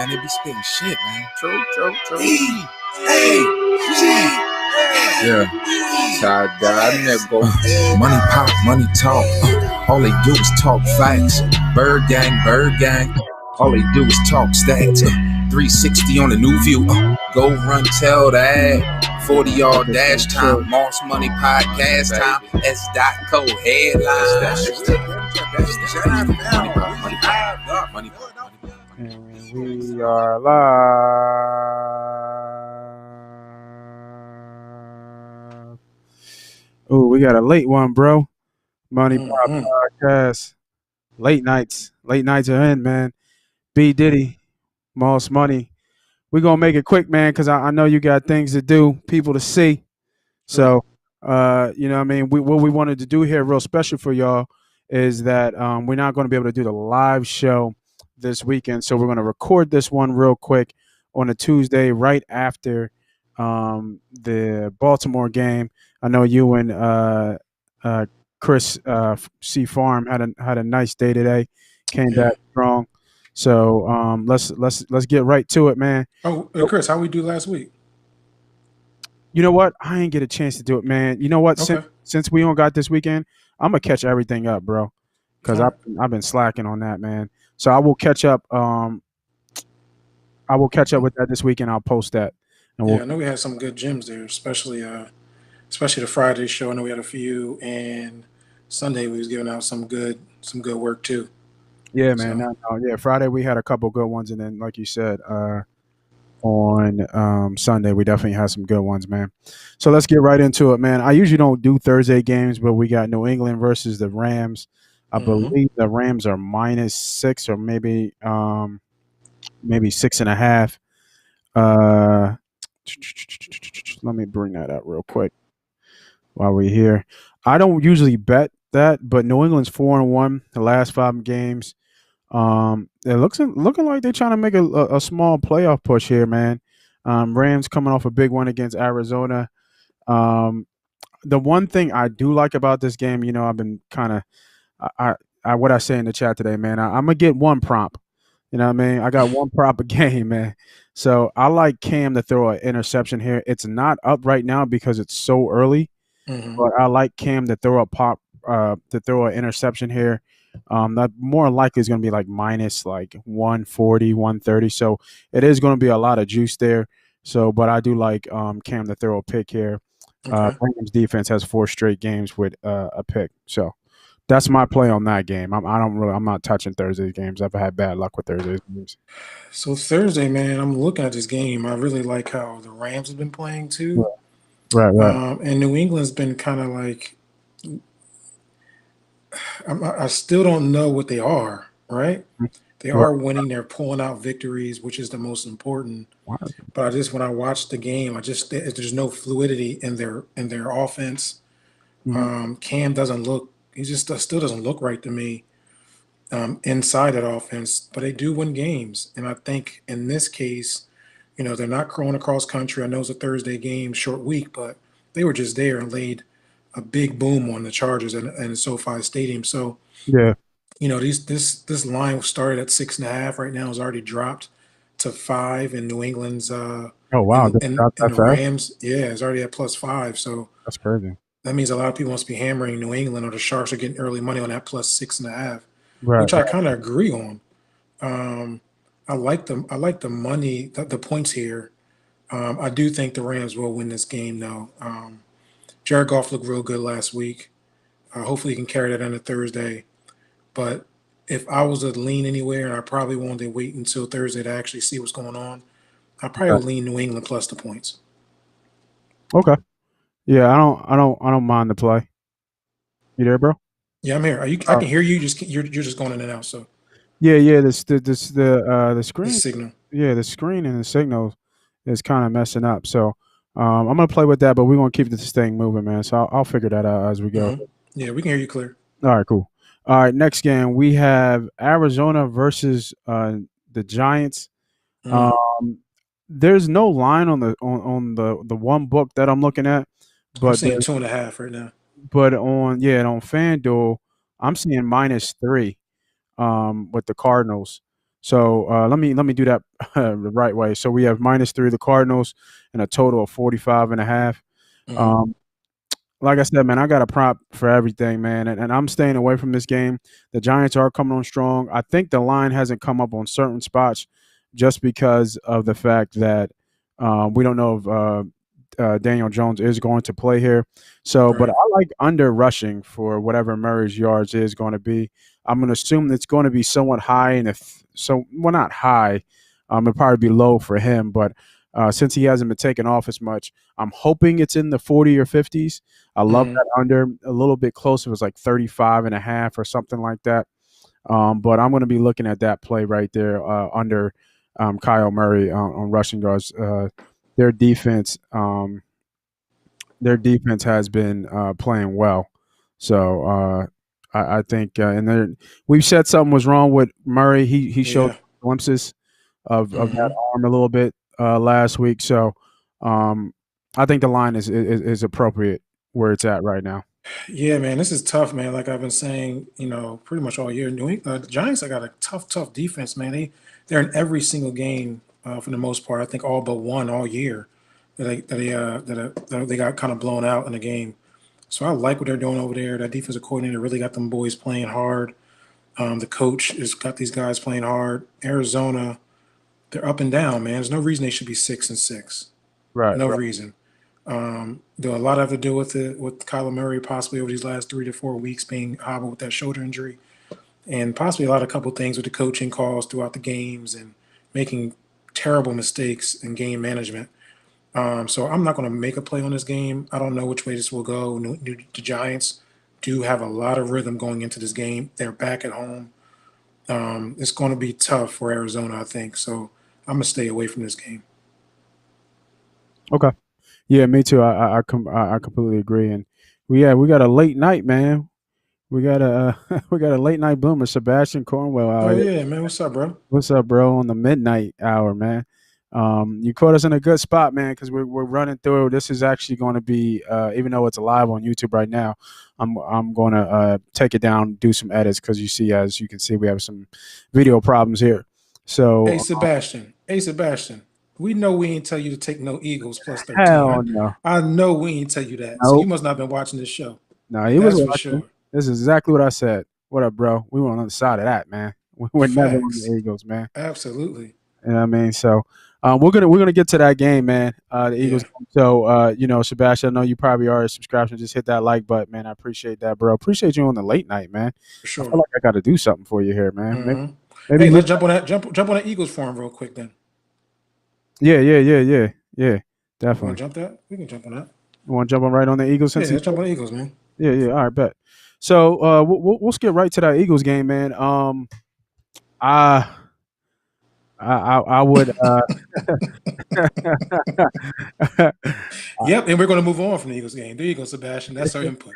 And they be spitting shit, man. True. Yeah. Tie-dye, nigga. Money pop, money talk. All they do is talk facts. Bird gang. All they do is talk stats. 360 on the new view. Go run, tell that. 40 yard dash time. Moss Money Podcast time. S.Dot co headlines. Money. And we are live. Oh, we got a late one, bro. MoneyPot Podcast. Late nights are in, man. B.Diddy, Moss Money. We're going to make it quick, man, because I know you got things to do, people to see. So, what we wanted to do here, real special for y'all, is that we're not going to be able to do the live show this weekend. So we're going to record this one real quick on a Tuesday right after the Baltimore game. I know you and Chris C. Farm had a nice day today. Came back strong. So let's get right to it, man. Oh, Chris, how we do last week? You know what? I ain't get a chance to do it, man. You know what? Okay. Since we don't got this weekend, I'm gonna catch everything up, bro. Because I've been slacking on that, man. So I will catch up. I will catch up with that this weekend. I'll post that. And I know we had some good gems there, especially the Friday show. I know we had a few, and Sunday we was giving out some good work too. Yeah, man. So. Friday we had a couple good ones, and then like you said, on Sunday we definitely had some good ones, man. So let's get right into it, man. I usually don't do Thursday games, but we got New England versus the Rams. I believe the Rams are -6 or maybe 6.5. Let me bring that up real quick while we're here. I don't usually bet that, but New England's 4-1 the last 5 games. It looking like they're trying to make a small playoff push here, man. Rams coming off a big one against Arizona. The one thing I do like about this game, I've been kind of what I say in the chat today, man. I'm gonna get one prompt. You know what I mean? I got one prop a game, man. So I like Cam to throw an interception here. It's not up right now because it's so early, but I like Cam to throw an interception here. That more likely is going to be like minus like 140, 130. So it is going to be a lot of juice there. So, but I do like Cam to throw a pick here. Rams defense has 4 straight games with a pick. So that's my play on that game. I'm not touching Thursday's games. I've had bad luck with Thursday's games. So Thursday, man, I'm looking at this game. I really like how the Rams have been playing too. Right. And New England's been kind of like, I still don't know what they are, right? They are winning. They're pulling out victories, which is the most important. Wow. But when I watch the game, there's no fluidity in their offense. Cam doesn't look. He just still doesn't look right to me inside that offense. But they do win games, and I think in this case, they're not crowing across country. I know it's a Thursday game, short week, but they were just there and laid a big boom on the Chargers and SoFi Stadium. So yeah, this line started at 6.5. Right now, it's already dropped to 5 in New England's. Oh wow, and the Rams, it's already at +5. So that's crazy. That means a lot of people must be hammering New England, or the Sharks are getting early money on that +6.5, right, which I kind of agree on. I like the money, the points here. I do think the Rams will win this game, though. Jared Goff looked real good last week. Hopefully, he can carry that into Thursday. But if I was to lean anywhere, and I probably wanted to wait until Thursday to actually see what's going on, I probably would lean New England plus the points. Okay. Yeah, I don't mind the play. You there, bro? Yeah, I'm here. I can hear you. You're just going in and out. So. Yeah. The screen. The signal. Yeah, the screen and the signal is kind of messing up. So I'm gonna play with that, but we're gonna keep this thing moving, man. So I'll figure that out as we go. Yeah, we can hear you clear. All right, cool. All right, next game we have Arizona versus the Giants. There's no line on the one book that I'm looking at, but I'm seeing 2.5 right now. But on FanDuel, I'm seeing -3 with the Cardinals. So let me do that the right way. So we have -3 the Cardinals and a total of 45.5. Mm-hmm. Um, like I said, man, I got a prop for everything, man, and I'm staying away from this game. The Giants are coming on strong. I think the line hasn't come up on certain spots just because of the fact that we don't know if Daniel Jones is going to play here. So, but Right. I like under rushing for whatever Murray's yards is going to be. I'm going to assume it's going to be somewhat high, and if so, well, not high. It'll probably be low for him, but since he hasn't been taken off as much, I'm hoping it's in the 40 or 50s. I love Mm-hmm. that under a little bit closer. It was like 35.5 or something like that. But I'm going to be looking at that play right there under Kyle Murray on rushing yards. Their defense, um, their defense has been playing well. So I think, and then we said something was wrong with Murray. He showed Yeah. glimpses of that Mm-hmm. arm a little bit last week. So um, I think the line is appropriate where it's at right now. Yeah, man, this is tough, man. Like I've been saying, pretty much all year. The Giants, I got a tough defense, man. They're in every single game for the most part. I think all but one all year that they got kind of blown out in the game. So I like what they're doing over there. That defensive coordinator really got them boys playing hard. The coach has got these guys playing hard. Arizona, they're up and down, man. There's no reason they should be 6-6. Right, No right. reason. Do a lot have to do with it with Kyler Murray possibly over these last 3 to 4 weeks being hobbled with that shoulder injury, and possibly a couple things with the coaching calls throughout the games and making terrible mistakes in game management. So I'm not going to make a play on this game. I don't know which way this will go. The Giants do have a lot of rhythm going into this game. They're back at home. It's going to be tough for Arizona, I think. So I'm gonna stay away from this game. Okay. Yeah, me too. I completely agree. And we got a late night, man. We got a we got a late night boomer, Sebastian Cornwell out Oh here. yeah, man. What's up, bro? What's up, bro? On the midnight hour, man. You caught us in a good spot, man, because we're running through. This is actually going to be, even though it's live on YouTube right now, I'm going to take it down, do some edits, because as you can see, we have some video problems here. Hey So Sebastian. Hey Sebastian. We know we ain't tell you to take no Eagles plus 13. hell no, I know we ain't tell you that. So you nope, must not have been watching this show. no, he was That's for watching. sure. This is exactly what I said. What up, bro? We were on the other side of that, man. We're never on Facts. the Eagles, man. Absolutely. You know what I mean? So we're gonna get to that game, man. The Eagles. Yeah, So Sebastian, I know you probably are a subscriber. Just hit that like button, man. I appreciate that, bro. Appreciate you on the late night, man. for I feel sure. like I got to do something for you here, man. Maybe, hmm maybe Hey, you. let's jump on that. Jump on that Eagles forum real quick then. Yeah. You want Definitely. to jump that? We can jump on that. You want to jump on right on the Eagles Yeah, since let's jump on the Eagles, man. yeah. All right, bet. So we'll skip right to that Eagles game, man. I I would. Yep, and we're going to move on from the Eagles game. There you go, Sebastian. That's our input.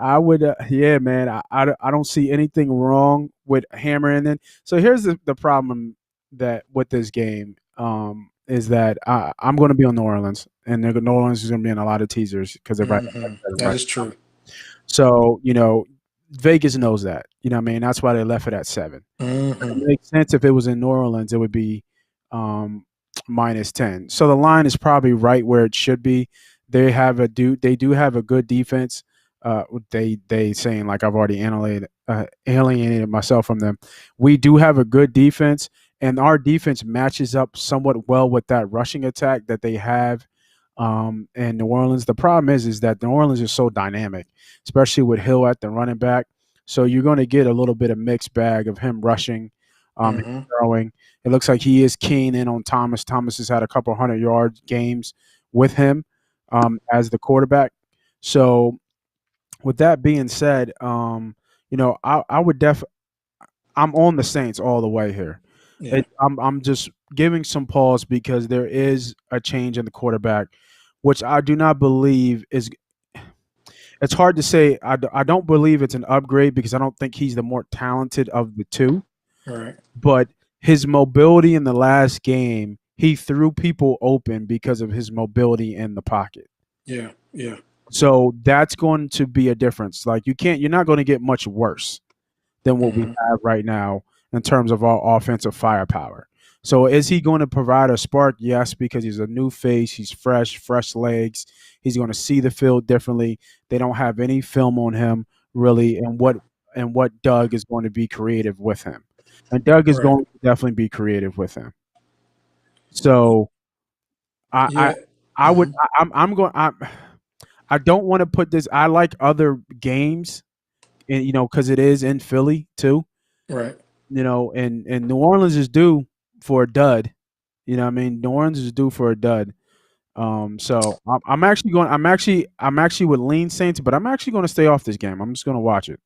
I would, yeah, man. I don't see anything wrong with hammering in. So here's the problem that with this game is that I'm going to be on New Orleans, and New Orleans is going to be in a lot of teasers because they're right. That is true. So Vegas knows that. You know what I mean? That's why they left it at 7. It hmm makes sense if it was in New Orleans, it would be -10. So the line is probably right where it should be. They do have a good defense. They saying like I've already alienated myself from them. We do have a good defense, and our defense matches up somewhat well with that rushing attack that they have in New Orleans. The problem is that New Orleans is so dynamic, especially with Hill at the running back. So you're going to get a little bit of mixed bag of him rushing, him hmm throwing. It looks like he is keen in on Thomas. Thomas has had a couple 100-yard games with him as the quarterback. So with that being said, I would I'm on the Saints all the way here. Yeah. I'm just giving some pause because there is a change in the quarterback, which I do not believe is. It's hard to say. I don't believe it's an upgrade because I don't think he's the more talented of the two. All right. But his mobility in the last game, he threw people open because of his mobility in the pocket. Yeah. Yeah. So that's going to be a difference. Like you're not going to get much worse than what we hmm have right now in terms of our offensive firepower. So is he going to provide a spark? Yes, because he's a new face. He's fresh legs. He's going to see the field differently. They don't have any film on him really, and what Doug is going to be creative with him, and Doug is Right. going to definitely be creative with him. So I I, Yeah. I would Hmm. I'm going I don't want to put this. I like other games, and because it is in Philly too. Right. And New Orleans is due for a dud. You know what I mean? New Orleans is due for a dud. So I'm actually going. I'm actually with lean Saints, but I'm actually going to stay off this game. I'm just going to watch it.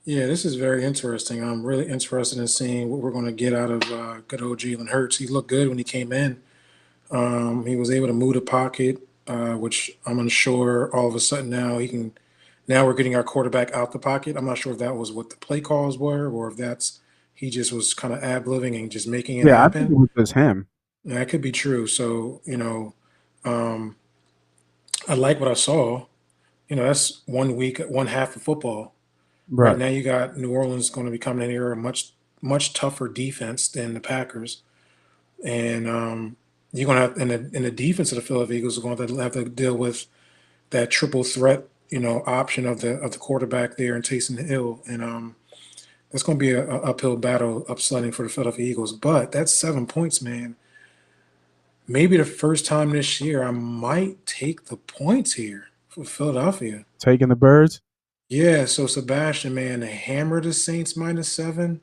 Yeah, this is very interesting. I'm really interested in seeing what we're going to get out of good old Jalen Hurts. He looked good when he came in. He was able to move the pocket, which I'm unsure. All of a sudden now he can. Now we're getting our quarterback out the pocket. I'm not sure if that was what the play calls were, or if that's he just was kind of ad-libbing and just making it Yeah, I think happen. it was just him. And that could be true. So um, I like what I saw. That's 1 week, one half of football. Right Right. now, you got New Orleans going to be coming in here a much tougher defense than the Packers, and you're going to have in the defense of the Philadelphia Eagles are going to have to deal with that triple threat, option of the quarterback there and Taysom Hill, and that's going to be a uphill battle upsledding for the Philadelphia Eagles. But that's 7 points, man. Maybe the first time this year, I might take the points here for Philadelphia. Taking the birds. Yeah, so Sebastian, man, to hammer the Saints -7,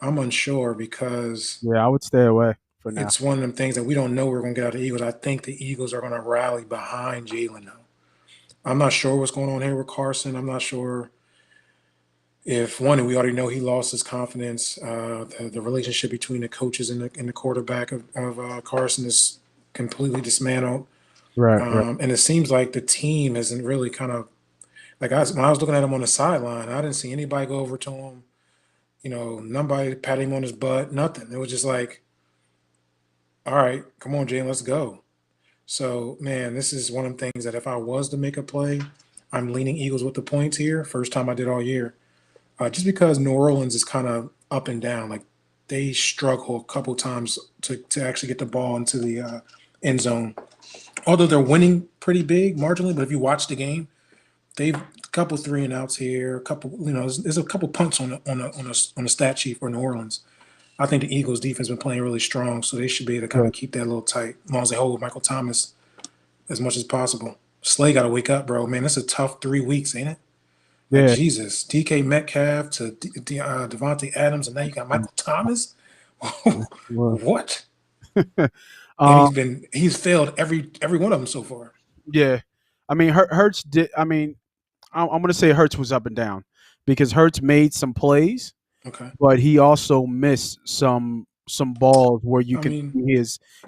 I'm unsure because Yeah, I would stay away for now. it's one of them things that we don't know we're going to get out of the Eagles. I think the Eagles are going to rally behind Jalen, though. I'm not sure what's going on here with Carson. I'm not sure if one, we already know he lost his confidence. The relationship between the coaches and the quarterback of Carson is completely dismantled. Right. Right. And it seems like the team isn't really kind of like when I was looking at him on the sideline, I didn't see anybody go over to him. Nobody pat him on his butt, nothing. It was just like, all right, come on, Jalen, let's go. So, man, this is one of the things that if I was to make a play, I'm leaning Eagles with the points here. First time I did all year. Just because New Orleans is kind of up and down. Like they struggle a couple times to actually get the ball into the end zone. Although they're winning pretty big marginally, but if you watch the game, they've a couple three and outs here, a couple, there's a couple punts on the stat sheet for New Orleans. I think the Eagles defense been playing really strong, so they should be able to kind Yeah. of keep that a little tight as long as they hold Michael Thomas as much as possible. Slay got to wake up, bro. Man, that's a tough 3 weeks, ain't it? Like Yeah. Jesus, DK Metcalf to Devontae Adams, and now you got Michael Thomas. Well, What? And um, he's failed every one of them so far. yeah. I mean, Hurts did. I mean, I'm going to say Hurts was up and down because Hurts made some plays, Okay. but he also missed some balls where you I can mean, see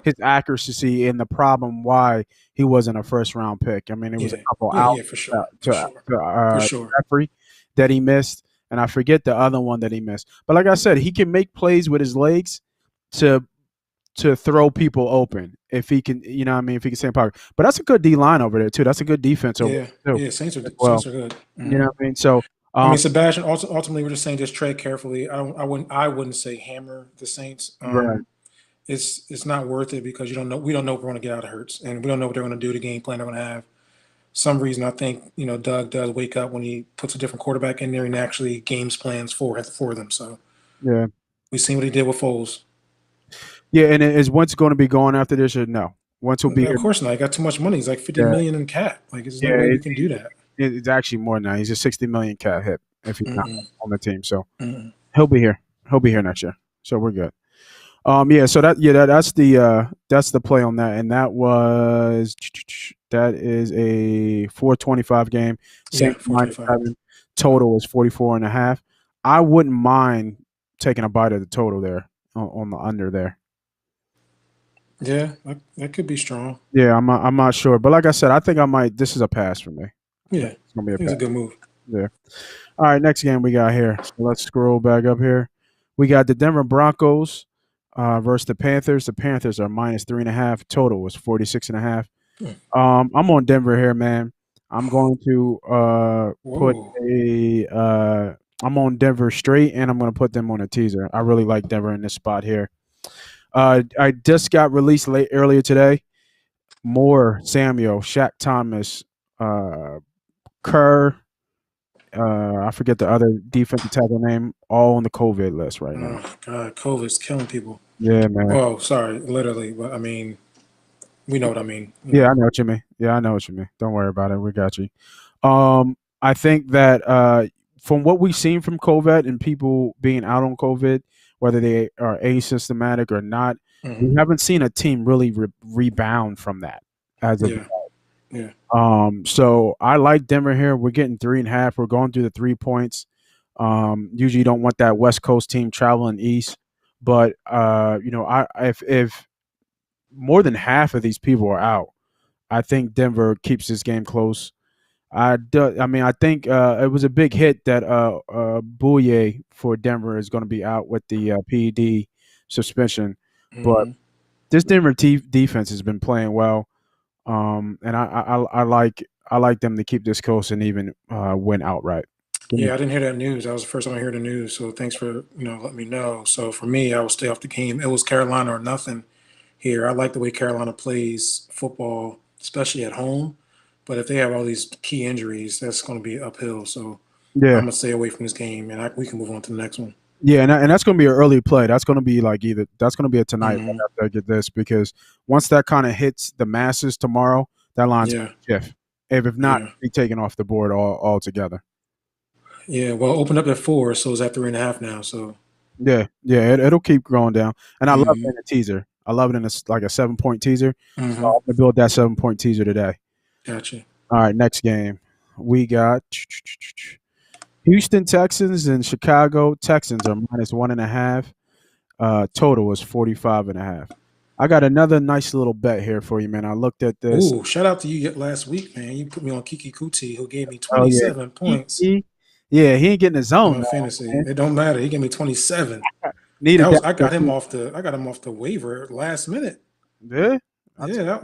his accuracy and the problem why he wasn't a first round pick. I mean, it was a yeah, couple yeah, out yeah, for sure, for to sure, for sure. Jeffrey that he missed, and I forget the other one that he missed. But like I said, he can make plays with his legs to throw people open if he can. You know what I mean? If he can stay in pocket. But that's a good D line over there too. That's a good defense over Yeah, there too yeah. Saints are as Saints well. are good. You know what I mean? So I mean, um, Sebastian. Also, ultimately, we're just saying just tread carefully. I wouldn't say hammer the Saints. right. It's not worth it because you don't know. We don't know what we're going to get out of Hurts, and we don't know what they're going to do. The game plan they're going to have. Some reason I think Doug does wake up when he puts a different quarterback in there and actually games plans for them. So Yeah. we've seen what he did with Foles. Yeah, and is Wentz going to be going after this or no? Wentz will be Of here. course not. He got too much money. He's like 50 Yeah, million in cap. Like there's no yeah. way we can do that. It's actually more than that. He's a 60 million cat hit if he's not Mm-mm, on the team. So mm-mm. he'll be here. He'll be here next year. So we're good. Yeah. So that's the play on that, and that is a 425 game. Yeah, Saints 425. -7. Total is 44.5. I wouldn't mind taking a bite of the total there on the under there. Yeah, that could be strong. Yeah, I'm not sure, but like I said, I think I might. This is a pass for me. Yeah, It's gonna be I a think it's pass. a good move. Yeah. All right, next game we got here. So let's scroll back up here. We got the Denver Broncos versus the Panthers. The Panthers are -3.5. Total was 46.5. Hmm. I'm on Denver here, man. I'm going to put Whoa. a I'm on Denver straight, and I'm going to put them on a teaser. I really like Denver in this spot here. I just got released earlier today. Moore, Samuel, Shaq Thomas, uh, Kerr. I forget the other defensive tackle name. All on the COVID list right now. Oh God, COVID's killing people. Yeah, man. Oh, sorry, literally, but I mean, we know what I mean. Yeah, I know what you mean. Don't worry about it. We got you. I think that from what we've seen from COVID and people being out on COVID, whether they are asymptomatic or not, we haven't seen a team really rebound from that as of yeah. So I like Denver here. We're getting 3.5. We're going through the 3 points. Usually you don't want that West Coast team traveling east, but if more than half of these people are out, I think Denver keeps this game close. I think it was a big hit that Bouye for Denver is going to be out with the PED suspension, but this Denver defense has been playing well, and I like them to keep this close and even win outright. Yeah, I didn't hear that news. That was the first time I heard the news. So thanks for letting me know. So for me, I will stay off the game. It was Carolina or nothing here. I like the way Carolina plays football, especially at home. But if they have all these key injuries, that's going to be uphill. So I'm Yeah, gonna stay away from this game, and we can move on to the next one. yeah, and that's going to be an early play. That's going to be like that's going to be a tonight Mhm. after I get this, because once that kind of hits the masses tomorrow, that line's Yeah, shift. If not, yeah, be taken off the board altogether. yeah. Well, opened up at 4, so it's at 3.5 now. So Yeah, it'll keep going down, and I love it hmm in a teaser. I love it in like a 7 point teaser. So hmm I'm gonna build that 7 point teaser today. gotcha. All right, next game we got Houston Texans and Chicago Texans are -1.5. Total is 45.5. I got another nice little bet here for you, man. I looked at this. Ooh, shout out to you last week, man. You put me on Kiki Kuti, who gave me Oh yeah, 27 points he ain't getting his own on now, fantasy. man. It don't matter. He gave me 27. Needed That was that. I got him off the waiver last minute. Yeah, Yeah,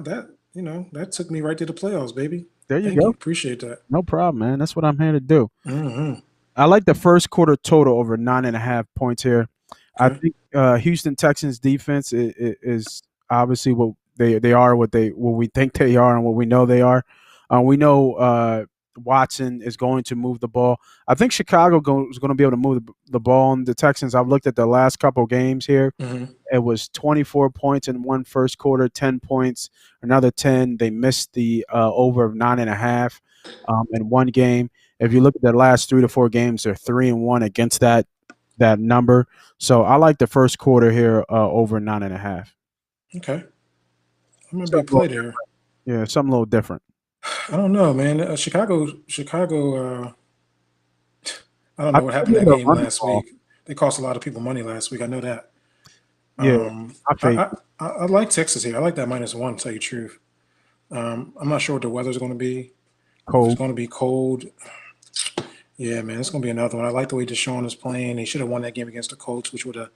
that took me right to the playoffs, baby. there you Thank you. go. Appreciate that. No problem, man. That's what I'm here to do. hmm I like the first quarter total over 9.5 points here. I Okay. think Houston Texans defense is obviously what they are, what we think they are, and what we know they are. We know Watson is going to move the ball. I think Chicago is going to be able to move the ball on the Texans. I've looked at the last couple games here. hmm It was 24 points in one first quarter, 10 points, another 10. They missed the over of 9.5 in one game. If you look at their last 3 to 4 games, they're 3-1 against that number. So I like the first quarter here over 9.5. Okay. I'm gonna be a Something a little play there. different. Yeah, something a little different. I don't know, man. Chicago. I don't I know what think happened they're in that gonna game run the last ball. week. They cost a lot of people money last week. I know that. Yeah, I I, think I like Texas here. I like that -1. To tell you the truth, I'm not sure what the weather's going to be. If it's cold. going to be cold, yeah, man, it's going to be another one. I like the way Deshaun is playing. They should have won that game against the Colts, which would have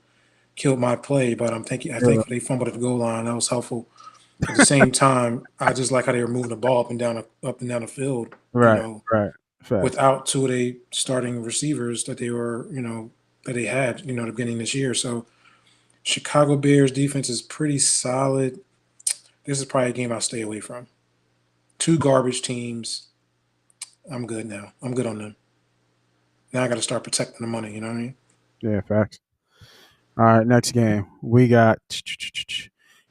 killed my play. But I Yeah, think they fumbled at the goal line. That was helpful. At the same time, I just like how they were moving the ball up and down the field. right, right. Facts. Without two of the starting receivers that they were, that they had, at the beginning of this year. So Chicago Bears defense is pretty solid. This is probably a game I'll stay away from. Two garbage teams. I'm good now. I'm good on them. Now I got to start protecting the money. You know what I mean? Yeah, facts. All right, next game we got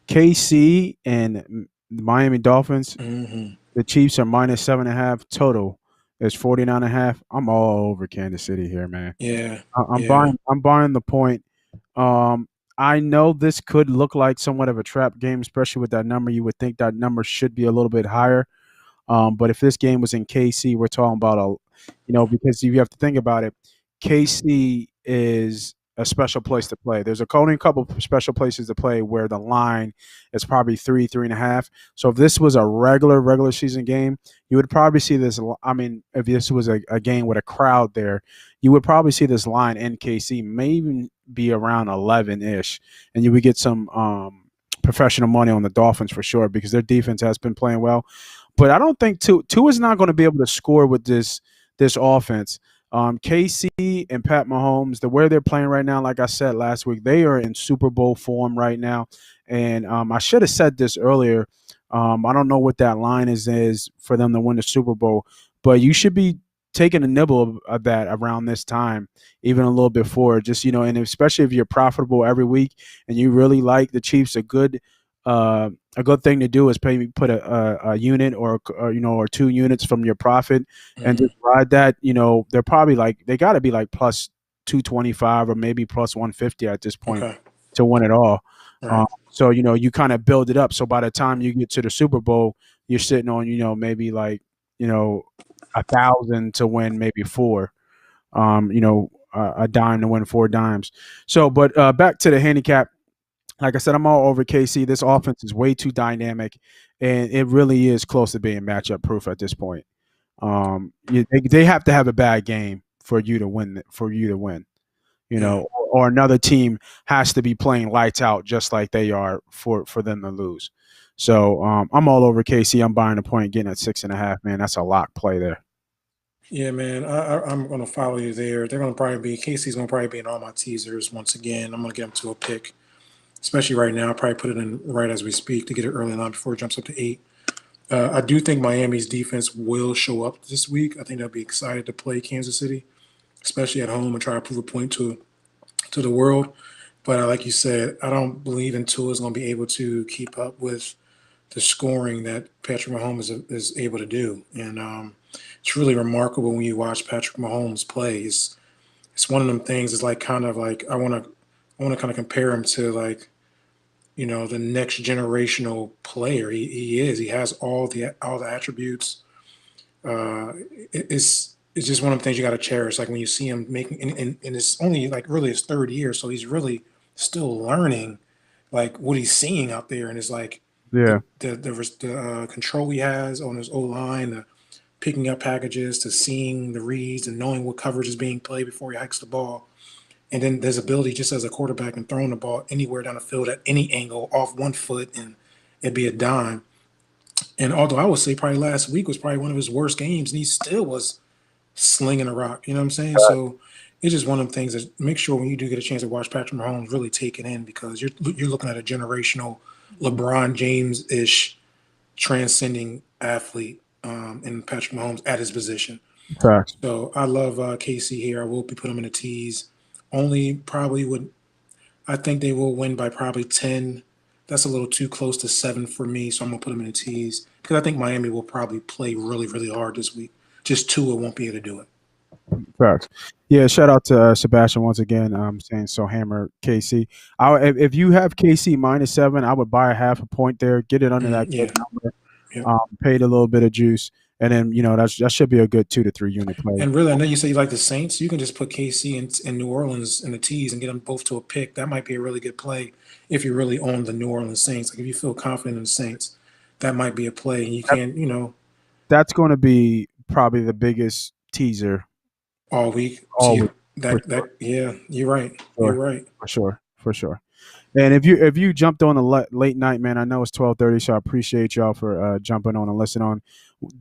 KC and the Miami Dolphins. hmm The Chiefs are -7.5. Total is 49.5. I'm all over Kansas City here, man. Yeah. I'm Yeah. buying. I'm buying the point. I know this could look like somewhat of a trap game, especially with that number. You would think that number should be a little bit higher. But if this game was in KC, we're talking about because you have to think about it. KC is a special place to play. There's only a couple of special places to play where the line is probably 3.5. So if this was a regular season game, you would probably see this. I mean, if this was a game with a crowd there, you would probably see this line in KC may even be around 11-ish, and you would get some professional money on the Dolphins for sure because their defense has been playing well. But I don't think Tua is not going to be able to score with this offense. KC and Pat Mahomes, the way they're playing right now, like I said last week, they are in Super Bowl form right now. And I should have said this earlier. I don't know what that line is for them to win the Super Bowl, but you should be taking a nibble of that around this time, even a little bit forward. Just and especially if you're profitable every week and you really like the Chiefs, a good thing to do is put a unit or 2 units from your profit and just ride that. They're probably they got to be like plus 225 or maybe plus 150 at this point to win it all. Right. So you kind of build it up. So by the time you get to the Super Bowl, you're sitting on maybe 1,000 to win maybe 4. A dime to win 4 dimes. So, but back to the handicap. Like I said, I'm all over KC. This offense is way too dynamic, and it really is close to being matchup proof at this point. They have to have a bad game for you to win. Or another team has to be playing lights out just like they are for them to lose. So I'm all over KC. I'm buying a point, getting at 6.5. Man, that's a lock play there. Yeah, man, I'm going to follow you there. They're going to probably be Casey's going to probably be in all my teasers once again. I'm going to get them to a pick, especially right now. I'll probably put it in right as we speak to get it early line before it jumps up to 8. I do think Miami's defense will show up this week. I think they'll be excited to play Kansas City, especially at home, and try to prove a point to the world. But like you said, I don't believe in Tua is going to be able to keep up with the scoring that Patrick Mahomes is able to do. And it's really remarkable when you watch Patrick Mahomes play. It's one of them things. It's kind of like I want to kind of compare him to the next generational player. He is. He has all the attributes. It's just one of the things you got to cherish. Like when you see him making, and it's only really his 3rd year, so he's really still learning what he's seeing out there, and it's the control he has on his O-line, the picking up packages, to seeing the reads and knowing what coverage is being played before he hikes the ball. And then there's ability just as a quarterback and throwing the ball anywhere down the field at any angle off 1 foot and it'd be a dime. And although I would say probably last week was probably one of his worst games, and he still was slinging a rock. You know what I'm saying? Right. So it's just one of them things that make sure when you do get a chance to watch Patrick Mahomes, really take it in, because you're looking at a generational LeBron James-ish transcending athlete in Patrick Mahomes at his position. Correct. So I love KC here. I will be putting him in a tease. I think they will win by probably 10. That's a little too close to 7 for me, so I'm going to put them in a tease because I think Miami will probably play really, really hard this week. Just Tua won't be able to do it. Correct. Yeah, shout out to Sebastian once again. Saying so hammer KC. If you have KC -7, I would buy a half a point there, get it under that good number, paid a little bit of juice. And then, that should be a good 2 to 3 unit play. And really, I know you say you like the Saints. You can just put KC and New Orleans in the tees and get them both to a pick. That might be a really good play if you really own the New Orleans Saints. Like if you feel confident in the Saints, that might be a play. And you can, That's going to be probably the biggest teaser all week. Yeah, you're right. Sure. You're right. For sure. And if you jumped on a late night, man, I know it's 12:30, so I appreciate y'all for jumping on and listening on.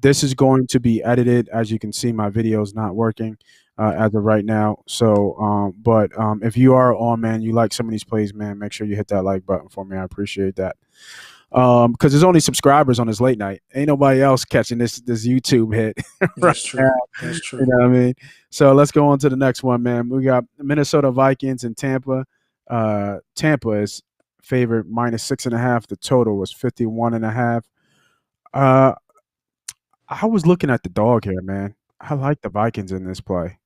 This is going to be edited. As you can see, my video is not working as of right now. So, but if you are on, man, you like some of these plays, man, make sure you hit that like button for me. I appreciate that. Because there's only subscribers on this late night. Ain't nobody else catching this YouTube hit. That's true. That's true. You know what I mean? So let's go on to the next one, man. We got Minnesota Vikings and Tampa. Tampa is favored -6.5. The total was 51.5. I was looking at the dog here, man. I like the Vikings in this play.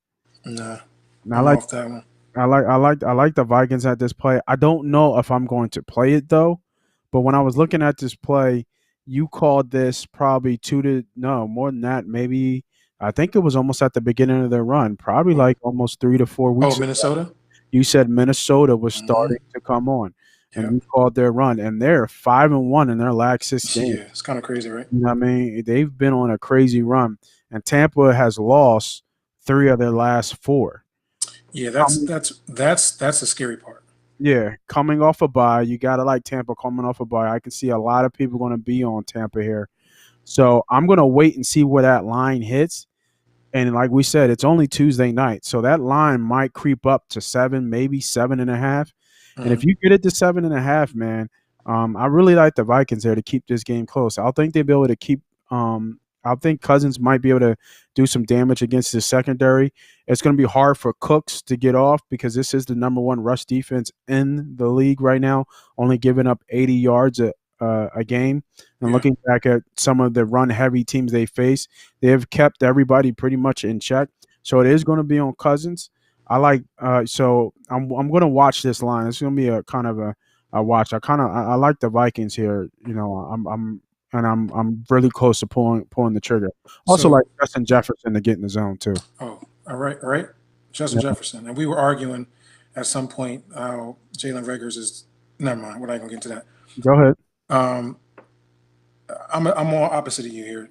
Nah, I like that one. I like the Vikings at this play. I don't know if I'm going to play it though. But when I was looking at this play, you called this probably more than that. Maybe I think it was almost at the beginning of their run, probably like almost 3 to 4 weeks. Oh, Minnesota? Ago. You said Minnesota was starting to come on, and you called their run, and they're 5-1 in their last 6 games. Yeah, it's kind of crazy, right? You know what I mean? They've been on a crazy run, and Tampa has lost 3 of their last 4. Yeah, that's the scary part. Yeah, coming off a bye, you got to like Tampa coming off a bye. I can see a lot of people going to be on Tampa here. So I'm going to wait and see where that line hits. And like we said, it's only Tuesday night, so that line might creep up to 7, maybe 7.5. And if Mhm. you get it to 7.5, man, I really like the Vikings there to keep this game close. I think they'll be able to keep. I think Cousins might be able to do some damage against the secondary. It's going to be hard for Cooks to get off because this is the number one rush defense in the league right now, only giving up 80 yards a game. And Yeah. looking back at some of the run heavy teams they face, they have kept everybody pretty much in check. So it is going to be on Cousins. I like so I'm going to watch this line. It's going to be a kind of a watch. I like the Vikings here. You know, I'm really close to pulling the trigger. Also like So, Justin Jefferson to get in the zone too. oh, all right, all right. Justin Yeah. Jefferson, and we were arguing at some point how Jalen Rager's is. Never mind. We're not gonna get into that. Go ahead. Um, I'm more opposite of you here,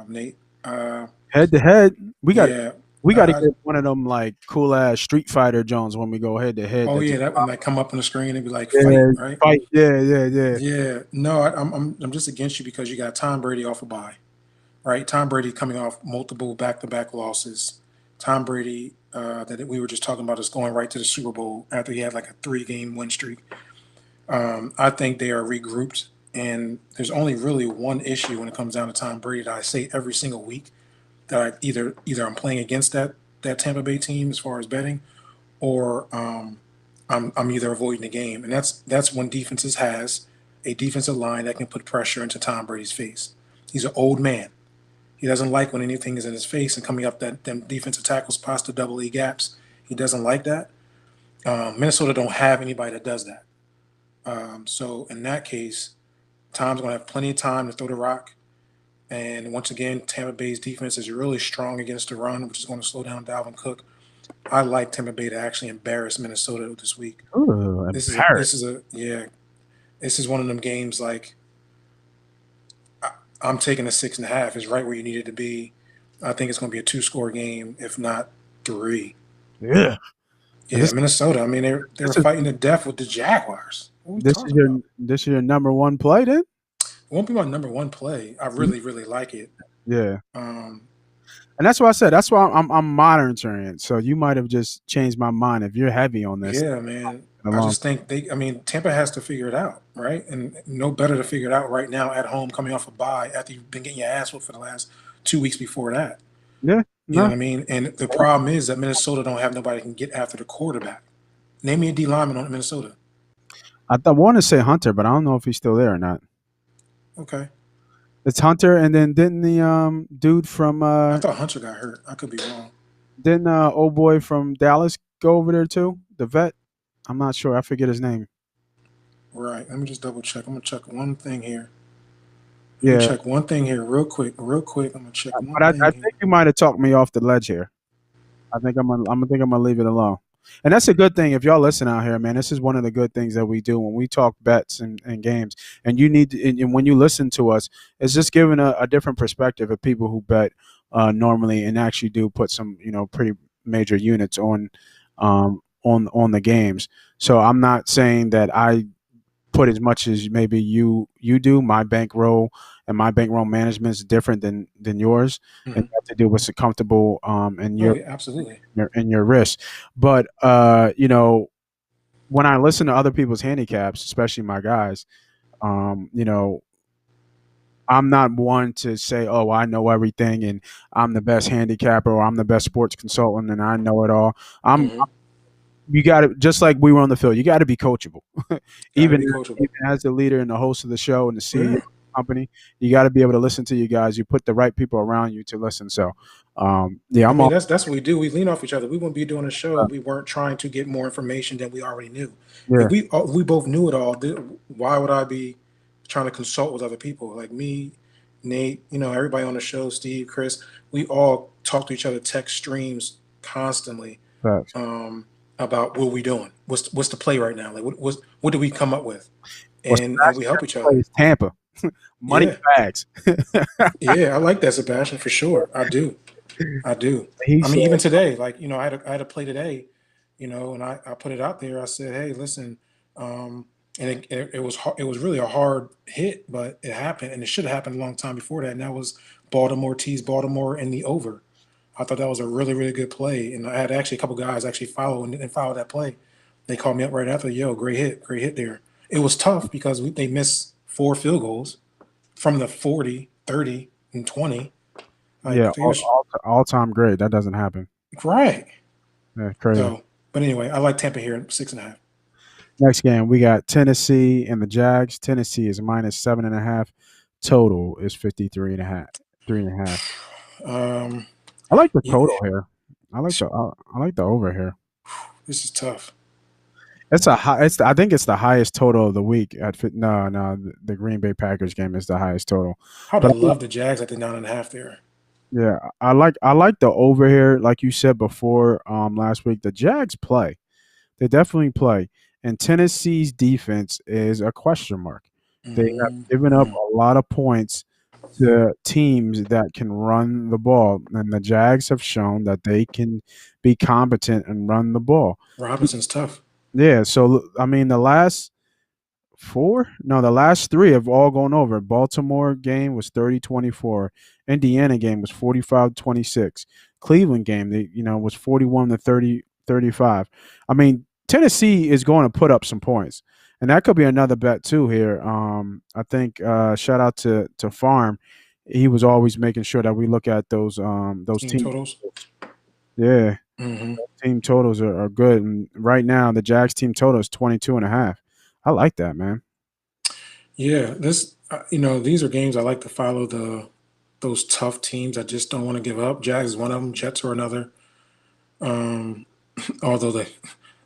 Nate. Head to head, Yeah. we got to I, get one of them like cool ass Street Fighter Jones when we go head to head. oh yeah, that one like come up on the screen and be like fight, Yeah, right? fight. Yeah. Yeah. No, I'm just against you because you got Tom Brady off a bye, right? Tom Brady coming off multiple back-to-back losses. Tom Brady, that we were just talking about, is going right to the Super Bowl after he had like a 3-game win streak. I think they are regrouped, and there's only really one issue when it comes down to Tom Brady that I say every single week that I either I'm playing against that Tampa Bay team as far as betting, or I'm either avoiding the game, and that's when defenses has a defensive line that can put pressure into Tom Brady's face. He's an old man. He doesn't like when anything is in his face and coming up that them defensive tackles past the double E gaps. He doesn't like that. Minnesota don't have anybody that does that. So in that case, Tom's going to have plenty of time to throw the rock. And once again, Tampa Bay's defense is really strong against the run, which is going to slow down Dalvin Cook. I like Tampa Bay to actually embarrass Minnesota this week. Ooh, in Paris. This is one of them games like I'm taking a 6.5. It's right where you need it to be. I think it's going to be a 2-score game, if not 3. Yeah. Yeah, Minnesota. I mean, they're This is fighting to death with the Jaguars. What are we this is talking about? your number one play then? It won't be my number one play. I really, really like it. Yeah. Um, And that's why I said that's why I'm monitoring it. So you might have just changed my mind if you're heavy on this. yeah, man. I Along. just think Tampa has to figure it out, right? And no better to figure it out right now at home, coming off a bye after you've been getting your ass whooped for the last 2 weeks before that. Yeah. You know No. what I mean? And the problem is that Minnesota don't have nobody that can get after the quarterback. Name me a D lineman on Minnesota. I want to say Hunter, but I don't know if he's still there or not. Okay. It's Hunter, and then didn't the dude from I thought Hunter got hurt. I could be wrong. didn't old boy from Dallas go over there too? The vet. I'm not sure. I forget his name. Right. Let me just double check. I'm gonna check one thing here. Let me Yeah, check one thing here real quick. Real quick. I'm gonna check one but I thing think here. you might have talked me off the ledge here. I'm gonna leave it alone. And that's a good thing if y'all listen out here, man. This is one of the good things that we do when we talk bets and games. And you need to, and when you listen to us, it's just giving a different perspective of people who bet normally and actually do put some pretty major units on the games. So I'm not saying that I put as much as maybe you do. My bankroll and my bankroll management is different than yours, and Mhm. you have to do what's comfortable in Oh your yeah, absolutely. in your risk. But when I listen to other people's handicaps, especially my guys, um, you know, I'm not one to say, "Oh, I know everything and I'm the best handicapper or I'm the best sports consultant and I know it all." I'm Mm-hmm. You got to just like we were on the field. You got to be coachable, Got to even be coachable. even as the leader and the host of the show and the CEO of Yeah. the company. You got to be able to listen to you guys. You put the right people around you to listen. So, yeah, I I'm mean, all. that's what we do. We lean off each other. We wouldn't be doing a show if we weren't trying to get more information than we already knew. Yeah, If we both knew it all, why would I be trying to consult with other people like me, Nate? Everybody on the show, Steve, Chris. We all talk to each other, text streams constantly facts. um, about what we doing. What's the play right now? Like what do we come up with? What's And we help each other. plays Tampa money Yeah, bags. yeah. I like that, Sebastian, for sure. I do. I do. He I mean, said, even today, like, I had a play today, and I put it out there. I said, hey, listen, and it was really a hard hit, but it happened, and it should have happened a long time before that. And that was Baltimore tees Baltimore in the over. I thought that was a really, really good play. And I had actually a couple guys actually follow that play. They called me up right after, yo, great hit there. It was tough because they missed 4 field goals from the 40, 30, and 20. Yeah, Like, they was all time great. That doesn't happen. right. Yeah, crazy. So, but anyway, I like Tampa here at 6.5. Next game, we got Tennessee and the Jags. Tennessee is -7.5. Total is 53.5. 3.5. Um, I like the yeah, total here. I like the over here. this is tough. It's a high. I think it's the highest total of the week. No, the Green Bay Packers game is the highest total. I would But have loved the Jags at the 9.5 there. yeah, I like the over here. Like you said before, last week, the Jags play. They definitely play, and Tennessee's defense is a question mark. They have given up Mm-hmm. a lot of points to teams that can run the ball, and the Jags have shown that they can be competent and run the ball. Robinson's tough. Yeah, so I mean, the last four? No, the last three have all gone over. Baltimore game was 30-24. Indiana game was 45-26. Cleveland game, was 41 to 35. I mean, Tennessee is going to put up some points. And that could be another bet too here. I think shout out to Farm. He was always making sure that we look at those Team team. totals. Yeah, Mm-hmm. team totals are good. And right now the Jags team total is 22.5. I like that, man. Yeah, these are games I like to follow those tough teams. I just don't want to give up. Jags is one of them. Jets are another. Um, although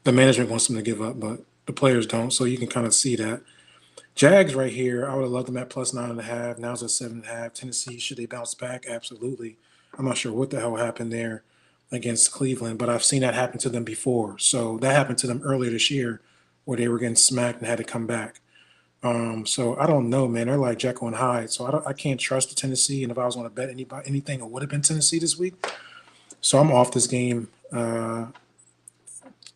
the management wants them to give up, but the players don't. So you can kind of see that. Jags right here, I would have loved them at plus 9.5. Now it's at 7.5. Tennessee, should they bounce back? Absolutely. I'm not sure what the hell happened there against Cleveland, but I've seen that happen to them before. So that happened to them earlier this year where they were getting smacked and had to come back. So I don't know, man. They're like Jekyll and Hyde. So I can't trust the Tennessee. And if I was going to bet anything, it would have been Tennessee this week. So I'm off this game.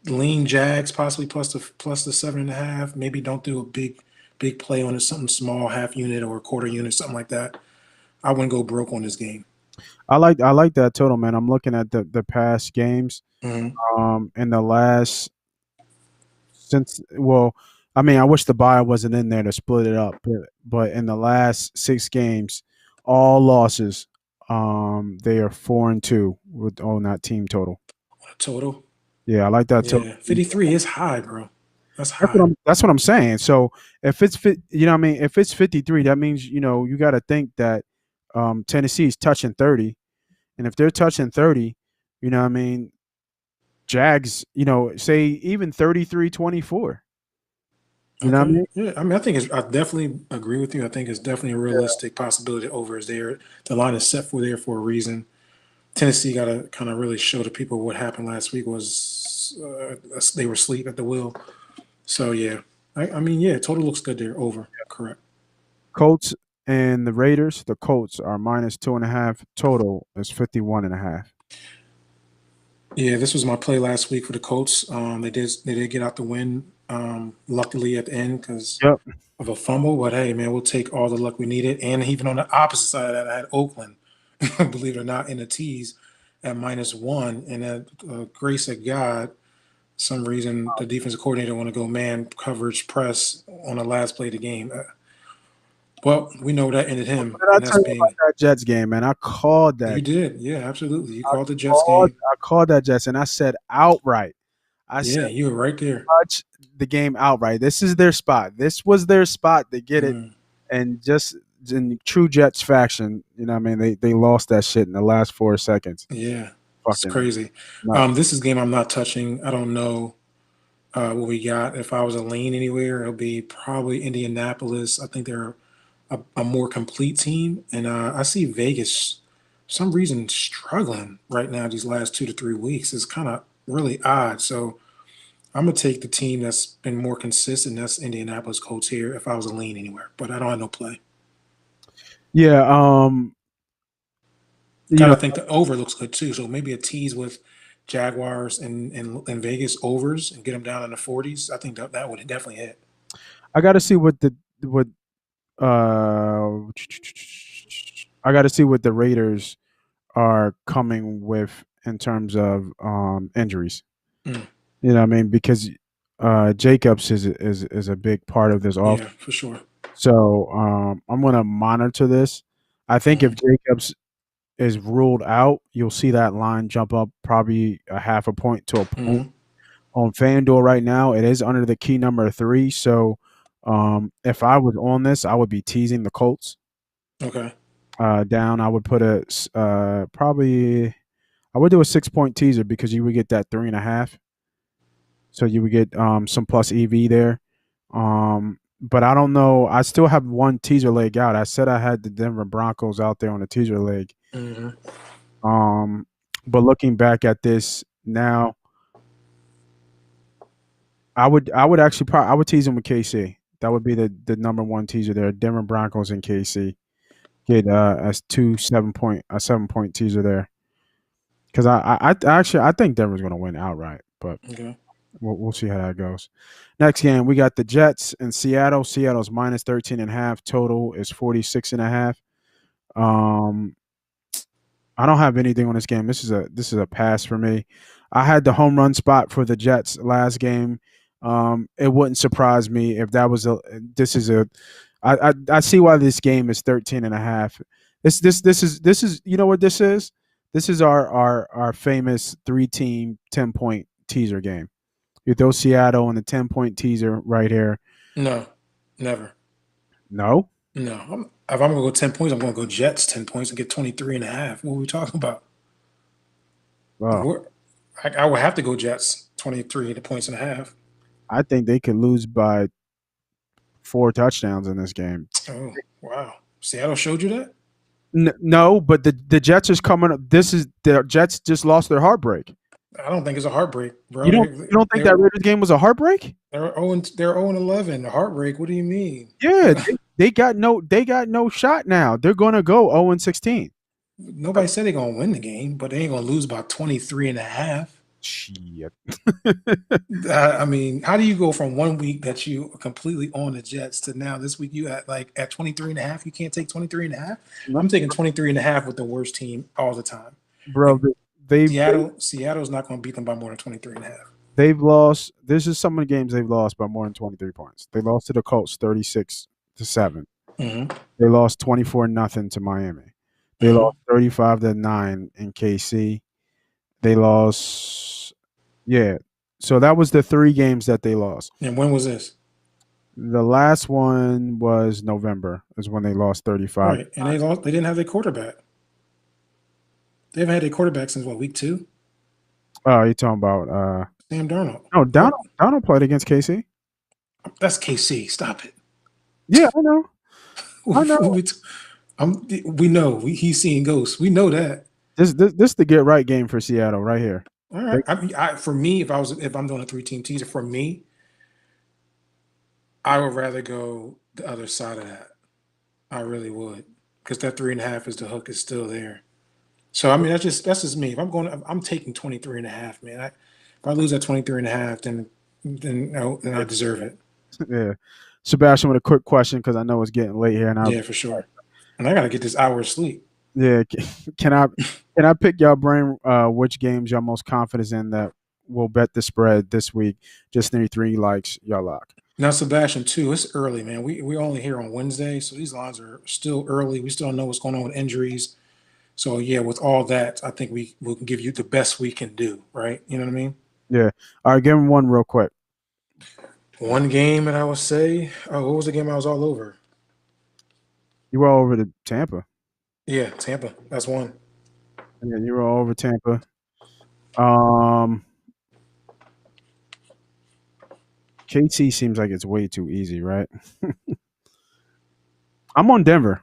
Lean Jags possibly plus the 7.5. Maybe don't do a big play on it, something small, half unit or a quarter unit, something like that. I wouldn't go broke on this game. I like that total, man. I'm looking at the past games. Mm-hmm. In the last I mean, I wish the buyer wasn't in there to split it up, but in the last 6 games, all losses, they are 4-2 on that team total. Total. Yeah, I like that total. Yeah, 53 is high, bro. That's high. That's what I'm saying. So if it's what I mean, if it's 53, that means you got to think that Tennessee is touching 30, and if they're touching 30, what I mean, Jags, say even 33-24. You know what I Okay. mean? Yeah. I mean, I definitely agree with you. I think it's definitely a realistic possibility. Over is there. The line is set for a reason. Tennessee got to kind of really show the people what happened last week was they were asleep at the wheel. So yeah, I mean, yeah, total looks good there. Over, correct. Colts and the Raiders. The Colts are -2.5. Total is 51.5. Yeah, this was my play last week for the Colts. They did get out the win. Luckily at the end because Yep. of a fumble. But hey, man, we'll take all the luck we needed. And even on the opposite side of that, I had Oakland, believe it or not, in the tees at -1. And at grace of God, some reason the defensive coordinator want to go man coverage press on the last play of the game. Well, we know that ended him, What did I and that's tell you about being that Jets game, man? I called you that. did. Yeah, absolutely. You I called the Jets game. called that Jets, and I said outright. I Yeah, said you were right there. touch the game outright. This is their spot. This was their spot to get it, Mm, and just in true Jets faction, what I mean, they lost that shit in the last 4 seconds. yeah, it's Fucking crazy. nuts. This is a game I'm not touching. I don't know what we got. If I was a lean anywhere, it'll be probably Indianapolis. I think they're a more complete team, and I see Vegas for some reason struggling right now. These last 2 to 3 weeks is kind of really odd. So I'm gonna take the team that's been more consistent. That's Indianapolis Colts here. If I was a lean anywhere, but I don't have no play. Yeah. You Gotta know, think the over looks good too. So maybe a tease with Jaguars and Vegas overs and get them down in the 40s. I think that would definitely hit. I got to see what uh I got to see what the Raiders are coming with in terms of injuries. Mm. You know what I mean? Because Jacobs is a big part of this offense. Yeah, for sure. So I'm going to monitor this. I think if Jacobs is ruled out, you'll see that line jump up probably a half a point to a point. Mm-hmm. On FanDuel right now, it is under the key number 3. So if I was on this, I would be teasing the Colts Okay. down. I would put probably I would do a 6-point teaser because you would get that 3.5. So you would get some plus EV there. But I don't know. I still have one teaser leg out. I said I had the Denver Broncos out there on the teaser leg. Mm-hmm. But looking back at this now, I would actually I would tease them with KC. That would be the number one teaser there. Denver Broncos and KC get a 7-point teaser there. Because I think Denver's going to win outright, but Okay. we'll see how that goes. Next game, we got the Jets and Seattle. Seattle's minus 13.5. Total is 46.5. I don't have anything on this game. This is a pass for me. I had the home run spot for the Jets last game. It wouldn't surprise me if that was I see why this game is 13.5. This is you know what this is? This is our famous 3-team 10-point teaser game. You throw Seattle on the 10-point teaser right here. No, never. No? No. If I'm going to go 10 points, I'm going to go Jets 10 points and get 23.5. What are we talking about? Well, I would have to go Jets 23 points and a half. I think they could lose by 4 touchdowns in this game. Oh, wow. Seattle showed you that? No, but the Jets is coming up. The Jets just lost their heartbreak. I don't think it's a heartbreak, bro. You don't think that Raiders game was a heartbreak? They're 0-11. Heartbreak. What do you mean? Yeah, they got no shot now. They're going to go 0-16. Nobody said they're going to win the game, but they ain't going to lose by 23.5. Shit. I mean, how do you go from 1 week that you are completely on the Jets to now this week you at 23.5? You can't take 23.5? I'm taking 23.5 with the worst team all the time. Bro, Seattle's not going to beat them by more than 23.5. They've lost. This is some of the games they've lost by more than 23 points. They lost to the Colts 36-7. Mm-hmm. They lost 24-0 to Miami. They lost 35-9 in KC. They lost, So that was the 3 games that they lost. And when was this? The last one was November. Is when they lost 35. Right, and they didn't have their quarterback. They haven't had their quarterback since week 2. Oh, you're talking about Sam Darnold. No, Darnold played against KC. That's KC. Stop it. Yeah, I know. We know he's seeing ghosts. We know that. This the get right game for Seattle right here. All right. For me, if I'm doing a 3-team teaser, for me, I would rather go the other side of that. I really would, because that 3.5 is the hook is still there. So I mean, that's just me. If I'm taking 23.5, man. If I lose at 23.5, then I deserve it. Yeah, Sebastian, with a quick question because I know it's getting late here now. Yeah, for sure. And I gotta get this hour of sleep. Yeah, can I pick y'all brain? Which games y'all most confident in that will bet the spread this week? Just need 3 likes, y'all lock. Now, Sebastian, too, it's early, man. We're only here on Wednesday, so these lines are still early. We still don't know what's going on with injuries. So, yeah, with all that, I think we can give you the best we can do, right? You know what I mean? Yeah. All right, give him one real quick. One game that I would say, what was the game I was all over? You were all over to Tampa. Yeah, Tampa. That's one. Yeah, you were all over Tampa. KC seems like it's way too easy, right? I'm on Denver.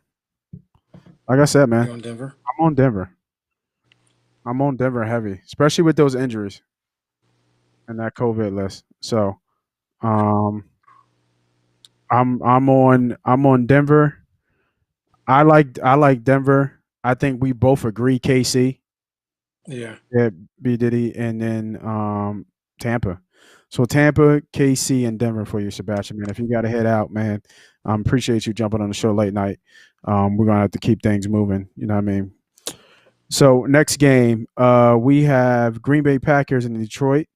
Like I said, man. You on Denver? I'm on Denver. I'm on Denver heavy, especially with those injuries and that COVID list. So, I'm on Denver. I like Denver. I think we both agree KC. Yeah. Yeah, B.Diddy, and then Tampa. So Tampa, KC, and Denver for you, Sebastian, man. If you got to head out, man, appreciate you jumping on the show late night. We're going to have to keep things moving. You know what I mean? So next game, we have Green Bay Packers in Detroit.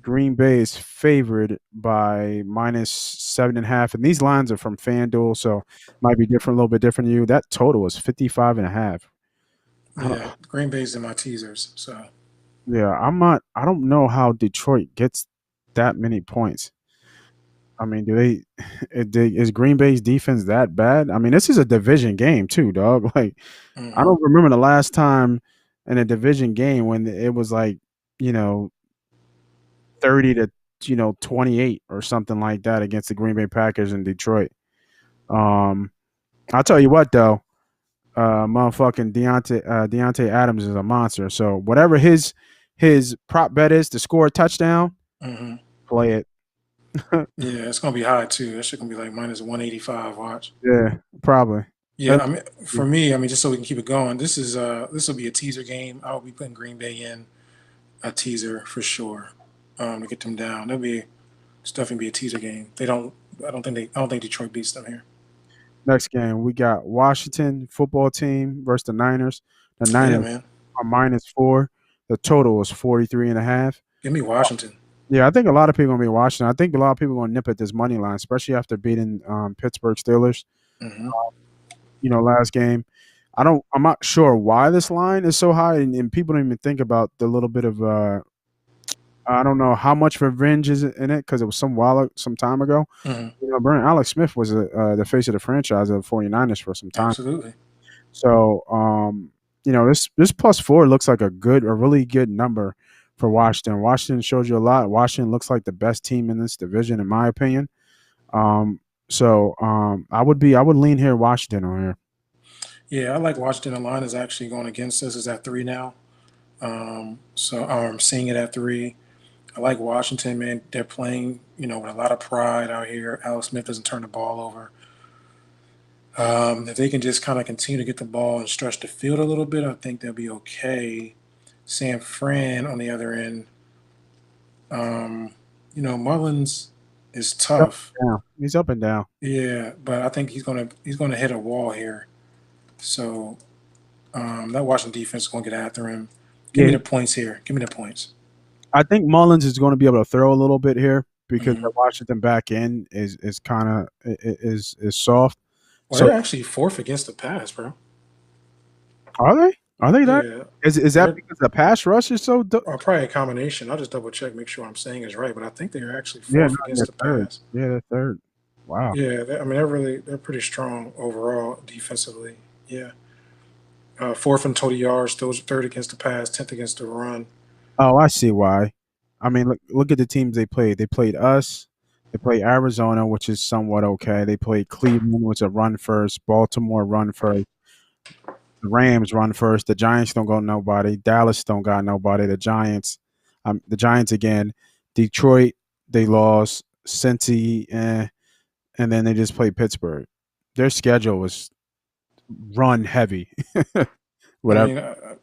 Green Bay is favored by -7.5, and these lines are from FanDuel, so might be different, a little bit different to you. That total is 55.5. I don't, Yeah, Green Bay's in my teasers. So yeah, I'm not. I don't know how Detroit gets that many points. I mean, do they? Is Green Bay's defense that bad? I mean, this is a division game too, dog. Like, I mhm. don't remember the last time in a division game when it was like, you know, 30 to 28 or something like that against the Green Bay Packers in Detroit. Um, I'll tell you what though, motherfucking Deontay Adams is a monster. So whatever his prop bet is to score a touchdown, Mhm. play it. Yeah, it's gonna be high too. That shit gonna be like -185. Watch. Yeah, probably. Yeah, I mean, for me, I mean, just so we can keep it going, this will be a teaser game. I'll be putting Green Bay in a teaser for sure. To get them down. It's definitely be a teaser game. They don't. I don't think Detroit beats them here. Next game, we got Washington football team versus the Niners. The Yeah, Niners man. are -4. The total is 43.5. Give me Washington. Yeah, I think a lot of people are going to be watching. I think a lot of people are going to nip at this money line, especially after beating Pittsburgh Steelers, Hmm. last game. I'm not sure why this line is so high, and people don't even think about the little bit of I don't know how much revenge is in it because it was some time ago. Hmm. Brent, Alex Smith was the face of the franchise of the 49ers for some time. Absolutely. So, this +4 looks like a really good number for Washington. Washington showed you a lot. Washington looks like the best team in this division, in my opinion. I would lean here Washington on here. Yeah, I like Washington. The line is actually going against us. It's at 3 now. So I'm seeing it at 3. I like Washington, man. They're playing, with a lot of pride out here. Alex Smith doesn't turn the ball over. If they can just kind of continue to get the ball and stretch the field a little bit, I think they'll be okay. San Fran on the other end, um, Mullins is Up tough. and down. He's up and down. Yeah, but I think he's gonna hit a wall here. So that Washington defense is gonna get after him. Give me Yeah, the points here. Give me the points. I think Mullins is going to be able to throw a little bit here because Hmm. the Washington back end is kind of is soft. Well, So they're actually fourth against the pass, bro. are they? Are they that? Yeah, Is that they're because the pass rush is so? probably a combination. I'll just double check, make sure I'm saying is right. But I think they're actually Yeah, fourth no, against they're the third. pass. Yeah, they're third. Wow. Yeah, I mean they're pretty strong overall defensively. Yeah, fourth in total yards, third against the pass, 10th against the run. Oh, I see why. I mean, look at the teams they played. They played us. They played Arizona, which is somewhat okay. They played Cleveland, which is a run first. Baltimore run first. The Rams run first. The Giants don't got nobody. Dallas don't got nobody. The Giants again. Detroit, they lost. Cincy, and then they just played Pittsburgh. Their schedule was run heavy. I Whatever. mean,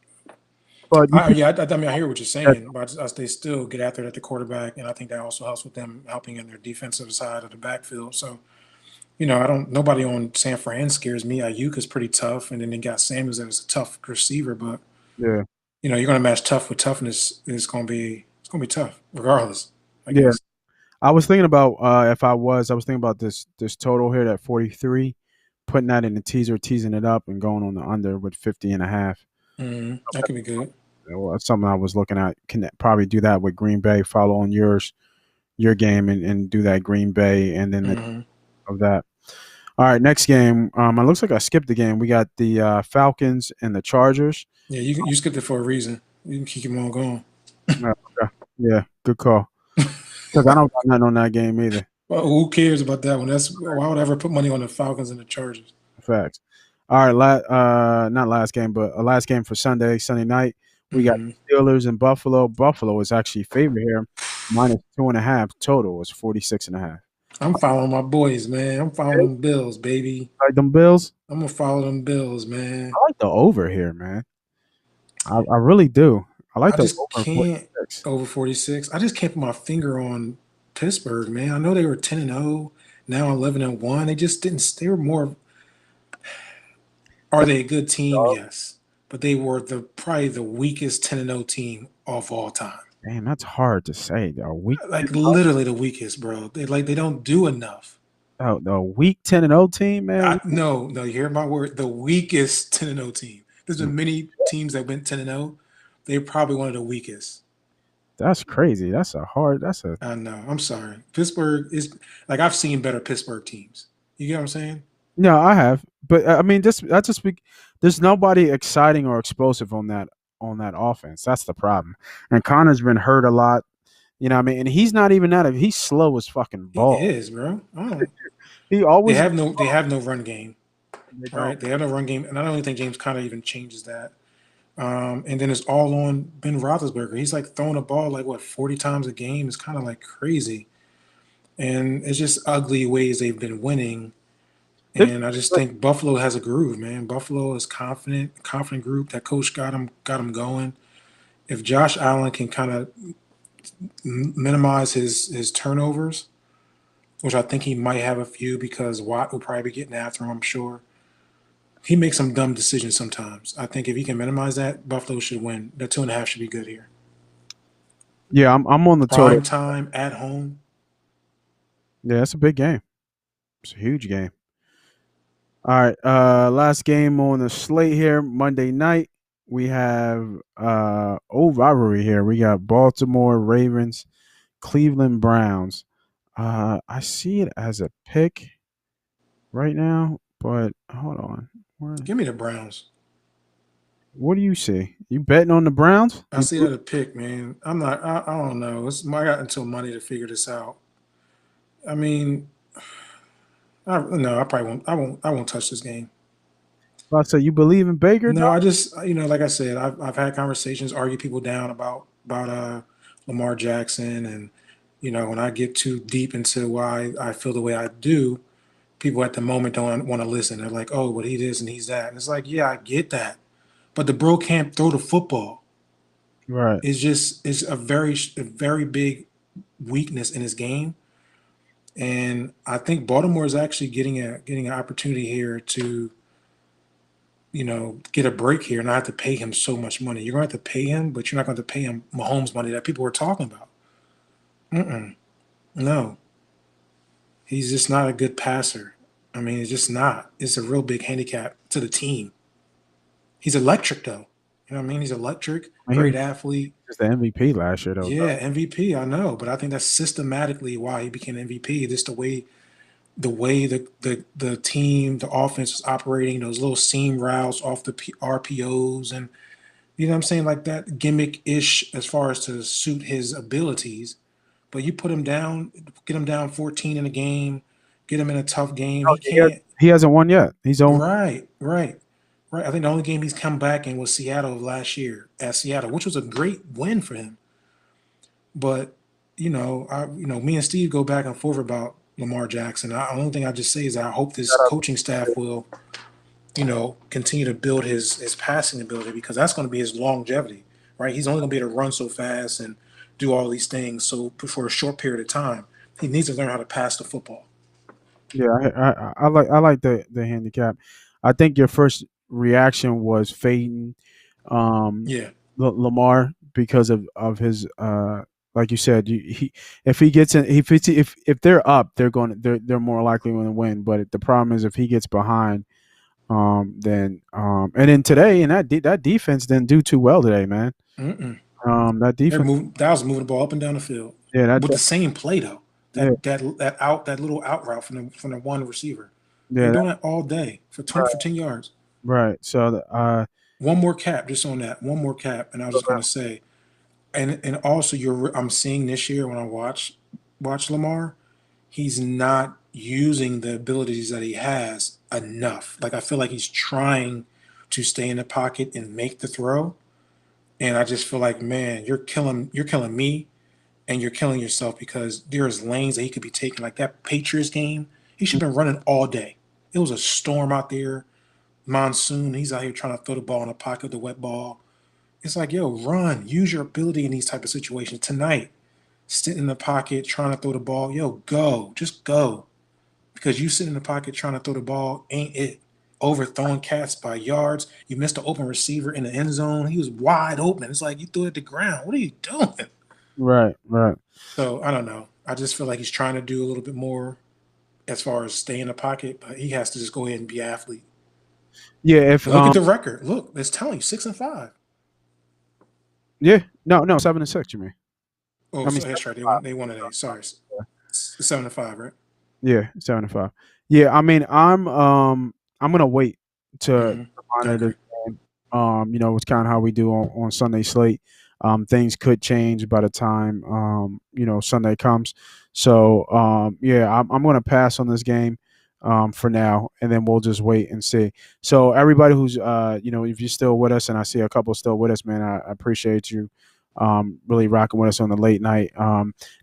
But you could, yeah, I mean, I hear what you're saying, but they still get after it at the quarterback, and I think that also helps with them helping in their defensive side of the backfield. So, I don't. Nobody on San Fran scares me. Ayuk is pretty tough, and then they got Samuels that is a tough receiver. But yeah, you're going to match tough with toughness. It's going to be tough, regardless. I yeah. guess. I was thinking about if I was thinking about this total here at 43, putting that in the teaser, teasing it up, and going on the under with 50.5. That could be good. Well, that's something I was looking at. Can probably do that with Green Bay. Follow on your game and do that Green Bay, and then Hmm. of that. All right, next game. It looks like I skipped the game. We got the Falcons and the Chargers. Yeah, you skipped it for a reason. You can keep them on going. Yeah, okay. Yeah, good call. Because I don't got nothing on that game either. Well, who cares about that one? Why would I ever put money on the Falcons and the Chargers? Facts. All right, not last game, but a last game for Sunday night. We got Hmm. Steelers and Buffalo. Buffalo is actually favored here, -2.5. Total is 46.5. I'm following my boys, man. I'm following them Bills, baby. Like them Bills. I'm gonna follow them Bills, man. I like the over here, man. I really do. I like I the just over can't 46. over 46. I just can't put my finger on Pittsburgh, man. I know they were 10-0, now 11-1. They just didn't. They were more. Are they a good team? Yes, but they were probably the weakest 10-0 team of all time. Damn, that's hard to say. A week, Like literally the weakest, bro. They don't do enough. oh, the week 10-0 team, man. No, you hear my word. The weakest 10-0 team. There's been many teams that went 10-0. They're probably one of the weakest. That's crazy. That's a hard. That's a I know. I'm sorry. Pittsburgh is like I've seen better Pittsburgh teams. You get what I'm saying? no. I have, but I mean, there's nobody exciting or explosive on that offense. That's the problem. And Connor's been hurt a lot. You know what I mean? And he's not even that. He's slow as fucking He ball. is, bro. He They always have no run game. they All don't. right. They have no run game. And I don't even think James Conner even changes that. And then it's all on Ben Roethlisberger. He's like throwing a ball like 40 times a game. It's kind of like crazy. And it's just ugly ways they've been winning. And I just think Buffalo has a groove, man. Buffalo is confident group. That coach got him going. If Josh Allen can kind of minimize his turnovers, which I think he might have a few because Watt will probably be getting after him, I'm sure. He makes some dumb decisions sometimes. I think if he can minimize that, Buffalo should win. The 2.5 should be good here. Yeah, I'm on the total. Prime time at home. Yeah, it's a big game. It's a huge game. All right, last game on the slate here, Monday night. We have old rivalry here. We got Baltimore Ravens, Cleveland Browns. I see it as a pick right now, but hold on. Give me the Browns. What do you see? You betting on the Browns? I see that a pick, man. I'm not. I don't know. I got until Monday to figure this out. I mean, no, I probably won't. I won't touch this game. So you believe in Baker? No, I just like I said, I've had conversations, argue people down about Lamar Jackson, and when I get too deep into why I feel the way I do, people at the moment don't want to listen. They're like, oh, but he this and he's that, and it's like, yeah, I get that, but the bro can't throw the football. Right. It's a very big weakness in his game, and I think Baltimore is actually getting an opportunity here to get a break here and not have to pay him so much money. You're going to have to pay him, but you're not going to pay him Mahomes money that people were talking about. No. He's just not a good passer. I mean, it's just not. It's a real big handicap to the team. He's electric, though. You know what I mean? He's electric, great athlete. He's the MVP last year, though. Yeah, MVP, I know. But I think that's systematically why he became MVP. Just the way the team, the offense was operating, those little seam routes off the RPOs, and you know what I'm saying, like that gimmick-ish as far as to suit his abilities. But you put him down, get him down 14 in a game, get him in a tough game. He can't. He hasn't won yet. He's on. Right. I think the only game he's come back in was Seattle last year at Seattle, which was a great win for him. But me and Steve go back and forth about Lamar Jackson. The only thing I just say is I hope this coaching staff will, continue to build his passing ability, because that's going to be his longevity, right? He's only going to be able to run so fast and do all these things for a short period of time. He needs to learn how to pass the football. Yeah, I like the handicap. I think your first reaction was fading Lamar because of his like you said, if he gets in, if they're up, they're more likely going to win. But the problem is if he gets behind, then and then today, and that defense didn't do too well today, man. That defense that was moving the ball up and down the field. Yeah, with the same play though. That little out route from the one receiver. Yeah, they're doing that all day for 10 yards. Right. So one more cap, just on that. One more cap, and I was just going to say. And also, I'm seeing this year when I watch Lamar, he's not using the abilities that he has enough. Like I feel like he's trying to stay in the pocket and make the throw, and I just feel like, man, you're killing me, and you're killing yourself, because there's lanes that he could be taking. Like that Patriots game, he should have been running all day. It was a storm out there, monsoon. He's out here trying to throw the ball in the pocket, the wet ball. It's like, yo, run. Use your ability in these type of situations. Tonight, sitting in the pocket, trying to throw the ball, yo, go. Just go. Because you sit in the pocket trying to throw the ball ain't it. overthrowing cats by yards. You missed an open receiver in the end zone. He was wide open. It's like you threw it at the ground. What are you doing? Right, right. So I don't know. I just feel like he's trying to do a little bit more as far as stay in the pocket, but he has to just go ahead and be an athlete. Yeah, if Look at the record. Look, it's telling you 6-5. yeah, no, 7-6. You mean? Oh, I mean, so that's right. They won an 8. Sorry, it's 7-5, right? yeah, 7-5. Yeah, I mean, I'm gonna wait to monitor Okay. this game. It's kind of how we do on Sunday slate. Things could change by the time Sunday comes. So yeah, I'm gonna pass on this game for now, and then we'll just wait and see. So everybody who's if you're still with us, and I see a couple still with us, man, I appreciate you. Really rocking with us on the late night.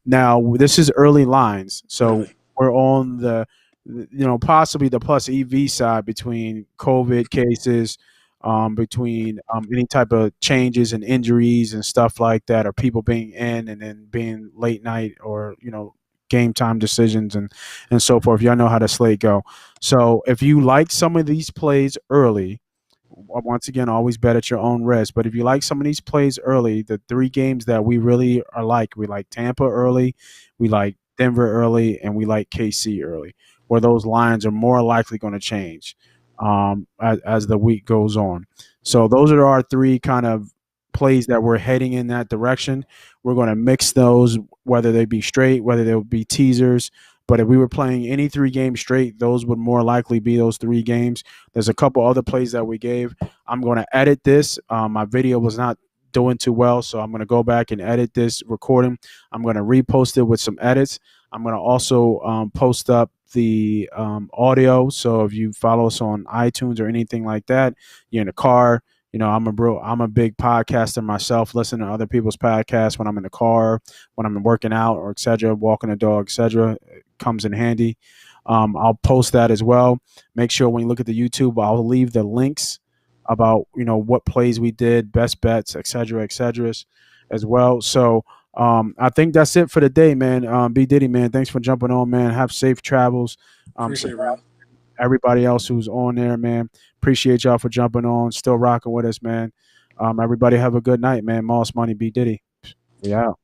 Now this is early lines, so Really? we're on the possibly the plus EV side between COVID cases, between any type of changes and injuries and stuff like that, or people being in and then being late night or game time decisions and so forth. Y'all know how the slate go. So if you like some of these plays early, once again, always bet at your own risk. But if you like some of these plays early, the 3 games that we really are we like Tampa early, we like Denver early, and we like KC early, where those lines are more likely going to change as the week goes on. So those are our 3 kind of plays that we're heading in that direction. We're going to mix those, whether they be straight, whether they will be teasers. But if we were playing any 3 games straight, those would more likely be those 3 games. There's a couple other plays that we gave. I'm going to edit this. My video was not doing too well, so I'm going to go back and edit this recording. I'm going to repost it with some edits. I'm going to also post up the audio. So if you follow us on iTunes or anything like that, you're in the car. I'm a big podcaster myself. Listen to other people's podcasts when I'm in the car, when I'm working out, or etc., walking the dog, etc. It comes in handy. I'll post that as well. Make sure when you look at the YouTube, I'll leave the links about what plays we did, best bets, etc., as well. So I think that's it for the day, man. B.Diddy, man, thanks for jumping on, man. Have safe travels. Appreciate it, bro. Everybody else who's on there, man. Appreciate y'all for jumping on, still rocking with us, man. Everybody have a good night, man. Moss Money, B.Diddy. We out.